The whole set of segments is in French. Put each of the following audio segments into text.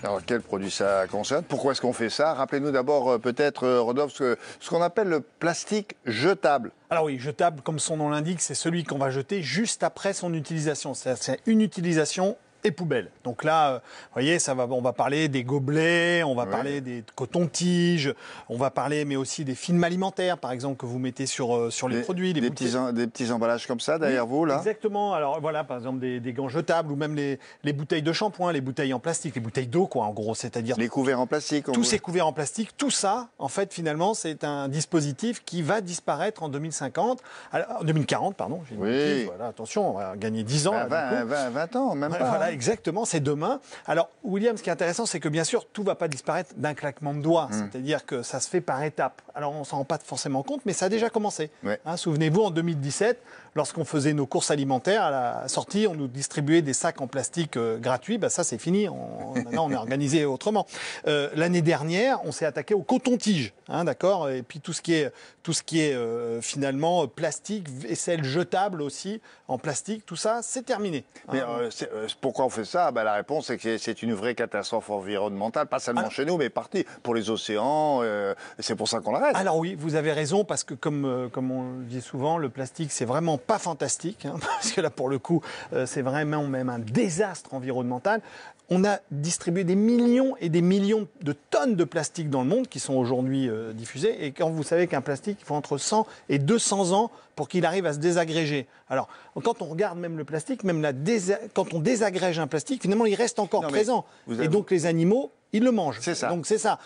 Alors, quel produit ça concerne? Pourquoi est-ce qu'on fait ça? Rappelez-nous d'abord, peut-être, Rodolphe, ce qu'on appelle le plastique jetable. Alors oui, jetable, comme son nom l'indique, c'est celui qu'on va jeter juste après son utilisation. C'est une utilisation et poubelle. Donc là, vous voyez, on va parler des gobelets, on va parler des cotons-tiges, on va parler, mais aussi des films alimentaires, par exemple, que vous mettez sur les produits. Des petits emballages comme ça, derrière vous, là? Exactement. Alors voilà, par exemple, des gants jetables, ou même les bouteilles de shampoing, les bouteilles en plastique, les bouteilles d'eau, quoi, en gros, c'est-à-dire... Les couverts en plastique. Tous ces couverts en plastique, tout ça, en fait, finalement, c'est un dispositif qui va disparaître en 2050, en 2040, pardon. Oui. Voilà, attention, on va gagner 10 ans. 20 ans, même pas. Voilà, exactement, c'est demain. Alors, William, ce qui est intéressant, c'est que bien sûr, tout ne va pas disparaître d'un claquement de doigts. C'est-à-dire que ça se fait par étapes. Alors, on ne s'en rend pas forcément compte, mais ça a déjà commencé. Ouais. Souvenez-vous, en 2017, lorsqu'on faisait nos courses alimentaires, à la sortie, on nous distribuait des sacs en plastique gratuits. Ça, c'est fini. Maintenant, on est organisé autrement. L'année dernière, on s'est attaqué au coton-tige, d'accord. Et puis tout ce qui est finalement plastique, vaisselle jetable aussi en plastique, tout ça, c'est terminé. Mais pourquoi on fait ça? La réponse c'est que c'est une vraie catastrophe environnementale, pas seulement chez nous, mais partout pour les océans. C'est pour ça qu'on l'arrête. Alors oui, vous avez raison, parce que comme on le dit souvent, le plastique, c'est vraiment pas fantastique, parce que là, pour le coup, c'est vraiment même un désastre environnemental. On a distribué des millions et des millions de tonnes de plastique dans le monde qui sont aujourd'hui diffusées. Et quand vous savez qu'un plastique, il faut entre 100 et 200 ans pour qu'il arrive à se désagréger. Alors, quand on regarde même le plastique, quand on désagrège un plastique, finalement, il reste encore présent. Et donc, les animaux, ils le mangent. C'est ça. Donc, c'est ça.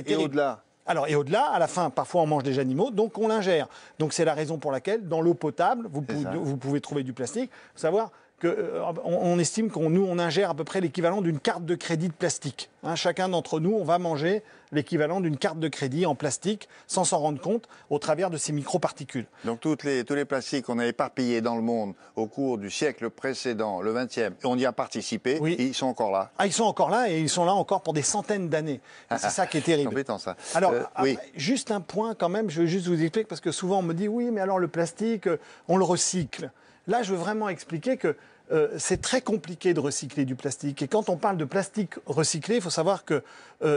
Et au-delà? Alors, et au-delà, à la fin, parfois on mange des animaux, donc on l'ingère. Donc c'est la raison pour laquelle, dans l'eau potable, vous pouvez trouver du plastique. Il faut savoir qu'on estime on ingère à peu près l'équivalent d'une carte de crédit de plastique. Chacun d'entre nous, on va manger l'équivalent d'une carte de crédit en plastique, sans s'en rendre compte, au travers de ces microparticules. Donc tous les plastiques qu'on a éparpillés dans le monde au cours du siècle précédent, le 20e, et on y a participé, ils sont encore là. Ils sont encore là, et ils sont là encore pour des centaines d'années. C'est ça qui est terrible. C'est embêtant, ça. Alors, juste un point quand même, je veux juste vous expliquer, parce que souvent on me dit, oui, mais alors le plastique, on le recycle. Là, je veux vraiment expliquer que c'est très compliqué de recycler du plastique. Et quand on parle de plastique recyclé, il faut savoir qu'il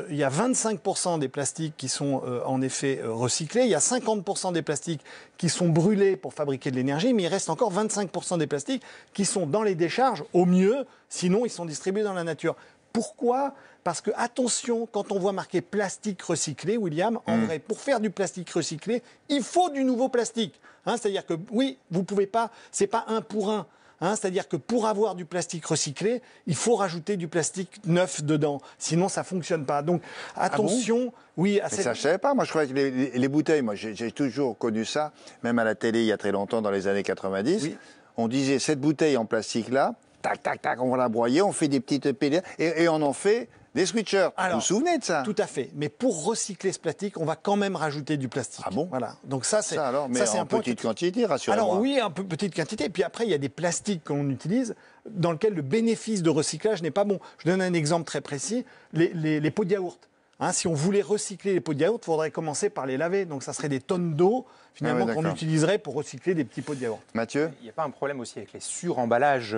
y a 25% des plastiques qui sont en effet recyclés. Il y a 50% des plastiques qui sont brûlés pour fabriquer de l'énergie. Mais il reste encore 25% des plastiques qui sont dans les décharges, au mieux. Sinon, ils sont distribués dans la nature. Pourquoi ? Parce que, attention, quand on voit marqué plastique recyclé, William, en vrai, pour faire du plastique recyclé, il faut du nouveau plastique. C'est-à-dire que, oui, vous ne pouvez pas, c'est pas un pour un. C'est-à-dire que pour avoir du plastique recyclé, il faut rajouter du plastique neuf dedans. Sinon, ça ne fonctionne pas. Donc, attention. Oui, mais ça, je ne savais pas. Moi, je croyais que les bouteilles, moi, j'ai toujours connu ça, même à la télé, il y a très longtemps, dans les années 90. Oui. On disait, cette bouteille en plastique-là, tac, tac, tac, on va la broyer, on fait des petites pédales, et on en fait des sweatshirts. Vous vous souvenez de ça? Tout à fait. Mais pour recycler ce plastique, on va quand même rajouter du plastique. Ah bon? Voilà. Donc ça, c'est en petite quantité, rassurez-moi. Alors oui, un peu petite quantité. Puis après, il y a des plastiques qu'on utilise dans lesquels le bénéfice de recyclage n'est pas bon. Je donne un exemple très précis. Les pots de yaourt. Si on voulait recycler les pots de yaourt, il faudrait commencer par les laver. Donc ça serait des tonnes d'eau finalement qu'on utiliserait pour recycler des petits pots de yaourt. Mathieu? Il n'y a pas un problème aussi avec les suremballages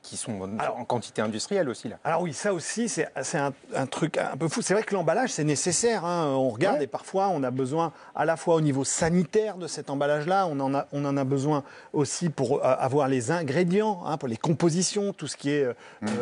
qui sont en quantité industrielle aussi là? Alors oui, ça aussi, c'est un truc un peu fou. C'est vrai que l'emballage, c'est nécessaire. On regarde et parfois, on a besoin à la fois au niveau sanitaire de cet emballage-là, on en a besoin aussi pour avoir les ingrédients, pour les compositions, tout ce qui est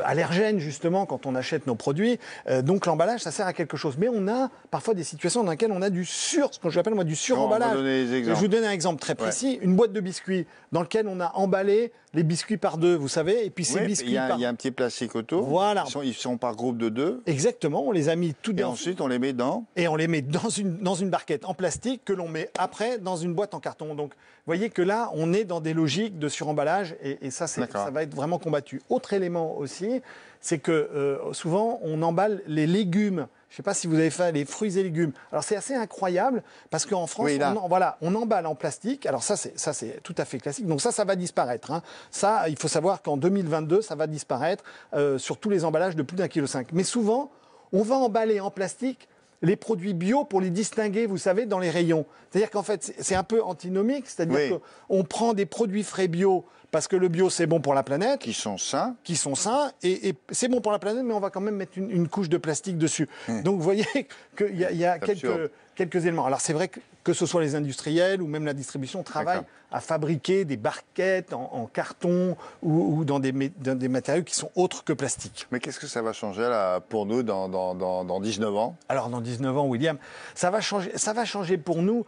allergène justement quand on achète nos produits. Donc l'emballage, ça sert à quelque chose. Mais on a parfois des situations dans lesquelles on a ce que j'appelle moi du suremballage. Je vous donne un exemple très précis. Une boîte de biscuits dans laquelle on a emballé les biscuits par deux, vous savez, et puis ces biscuits il y a un petit plastique autour. Voilà. Ils sont par groupe de 2. Exactement, on les a mis tout Et ensuite, on les met dans... Et on les met dans une barquette en plastique que l'on met après dans une boîte en carton. Donc, vous voyez que là, on est dans des logiques de suremballage et ça va être vraiment combattu. Autre élément aussi, c'est que souvent, on emballe les légumes. Je ne sais pas si vous avez fait les fruits et légumes. Alors, c'est assez incroyable parce qu'en France, on emballe en plastique. Alors, ça, c'est tout à fait classique. Donc, ça va disparaître. Ça, il faut savoir qu'en 2022, ça va disparaître sur tous les emballages de plus d'1,5 kg. Mais souvent, on va emballer en plastique les produits bio pour les distinguer, vous savez, dans les rayons. C'est-à-dire qu'en fait, c'est un peu antinomique. C'est-à-dire qu'on prend des produits frais bio parce que le bio, c'est bon pour la planète. Qui sont sains. Qui sont sains, et c'est bon pour la planète, mais on va quand même mettre une couche de plastique dessus. Donc vous voyez qu'il y a quelques éléments. Alors c'est vrai que ce soit les industriels ou même la distribution travaillent à fabriquer des barquettes en carton ou dans des matériaux qui sont autres que plastiques. Mais qu'est-ce que ça va changer là, pour nous dans 19 ans? Alors dans 19 ans, William, ça va changer pour nous.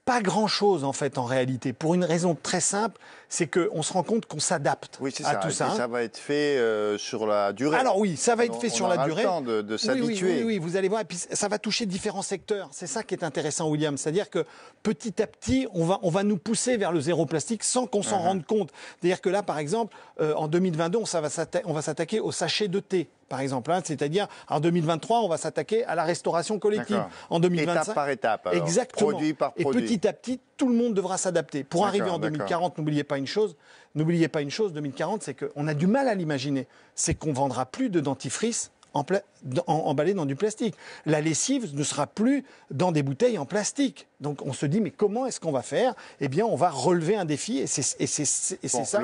Pas grand-chose, en fait, en réalité, pour une raison très simple, c'est qu'on se rend compte qu'on s'adapte à tout ça. Et ça va être fait sur la durée. Alors oui, ça va être fait sur la durée. On aura le temps de s'habituer. Oui, vous allez voir. Et puis ça va toucher différents secteurs. C'est ça qui est intéressant, William. C'est-à-dire que petit à petit, on va nous pousser vers le zéro plastique sans qu'on s'en rende compte. C'est-à-dire que là, par exemple, en 2022, on va s'attaquer au sachet de thé. Par exemple, c'est-à-dire en 2023, on va s'attaquer à la restauration collective. En 2025, étape par étape, alors. Exactement. Produit par produit. Et petit à petit, tout le monde devra s'adapter. Pour arriver en 2040, n'oubliez pas une chose, 2040, c'est qu'on a du mal à l'imaginer. C'est qu'on vendra plus de dentifrice emballé dans du plastique. La lessive ne sera plus dans des bouteilles en plastique. Donc on se dit, mais comment est-ce qu'on va faire? Eh bien, on va relever un défi, et c'est ça.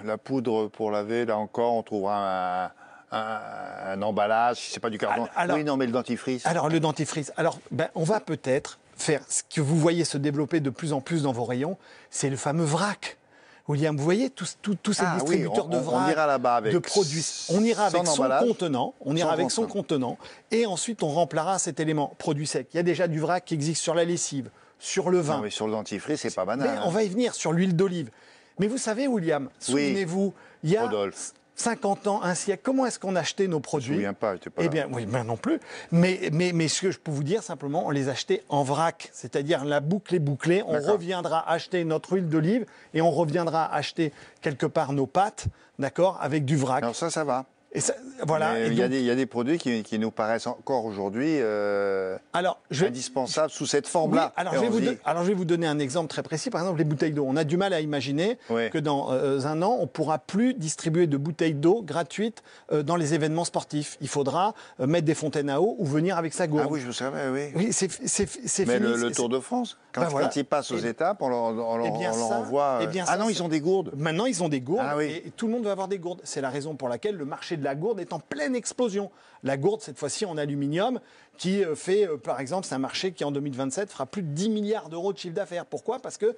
La poudre pour laver, là encore, on trouvera un emballage, si c'est pas du carton. Oui, non, mais le dentifrice. Alors, le dentifrice. Alors, on va peut-être faire ce que vous voyez se développer de plus en plus dans vos rayons, c'est le fameux vrac. William, vous voyez tous ces distributeurs de vrac, on ira là-bas avec de produits. On ira avec son contenant, et ensuite on remplacera cet élément produit sec. Il y a déjà du vrac qui existe sur la lessive, sur le vin. Non, mais sur le dentifrice, c'est pas banal. Mais on va y venir sur l'huile d'olive. Mais vous savez, William, souvenez-vous, il y a 50 ans, un siècle, comment est-ce qu'on achetait nos produits? Je ne me souviens pas, j'étais pas là. Eh bien, oui, moi non plus. Mais ce que je peux vous dire, simplement, on les achetait en vrac. C'est-à-dire, la boucle est bouclée. On reviendra acheter notre huile d'olive et on reviendra acheter quelque part nos pâtes, d'accord, avec du vrac. Alors ça va. Et ça, voilà. Il y a des produits qui nous paraissent encore aujourd'hui indispensables sous cette forme-là. Oui, alors je vais vous donner un exemple très précis. Par exemple, les bouteilles d'eau. On a du mal à imaginer que dans un an, on ne pourra plus distribuer de bouteilles d'eau gratuites dans les événements sportifs. Il faudra mettre des fontaines à eau ou venir avec sa gourde. Ah oui, je me souviens, oui. Oui, c'est mais fini. Le Tour de France, quand ils passent aux étapes, on leur envoie... non, ils ont des gourdes. Maintenant, ils ont des gourdes et tout le monde va avoir des gourdes. C'est la raison pour laquelle le marché de la gourde est en pleine explosion. La gourde, cette fois-ci en aluminium, qui fait, par exemple, c'est un marché qui en 2027 fera plus de 10 milliards d'euros de chiffre d'affaires. Pourquoi? Parce que,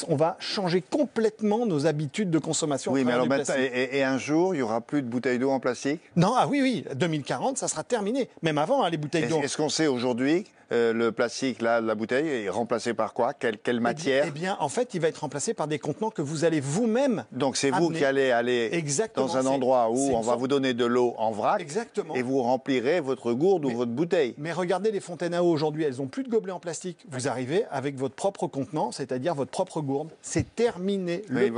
on va changer complètement nos habitudes de consommation. Oui, mais alors maintenant, et un jour, il n'y aura plus de bouteilles d'eau en plastique? Non, oui, 2040, ça sera terminé. Même avant, les bouteilles d'eau. Est-ce qu'on sait aujourd'hui le plastique, là, de la bouteille, est remplacé par quoi? Quelle matière? Eh bien, en fait, il va être remplacé par des contenants que vous allez vous-même. Donc c'est vous qui allez aller dans un endroit où on va vous donner de l'eau en vrac. Exactement. Et vous remplirez votre gourde ou votre bouteille. Mais regardez les fontaines à eau aujourd'hui, elles n'ont plus de gobelets en plastique. Vous arrivez avec votre propre contenant, c'est-à-dire votre propre gourde. C'est terminé. Mais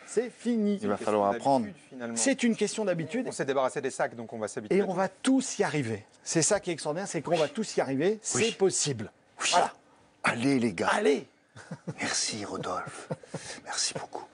c'est fini. Il va falloir apprendre. C'est une question d'habitude. On s'est débarrassé des sacs, donc on va s'habituer. Et on va tous y arriver. C'est ça qui est extraordinaire, c'est qu'on va tous y arriver. C'est possible. Oui. Voilà. Allez les gars. Allez. Merci Rodolphe. Merci beaucoup.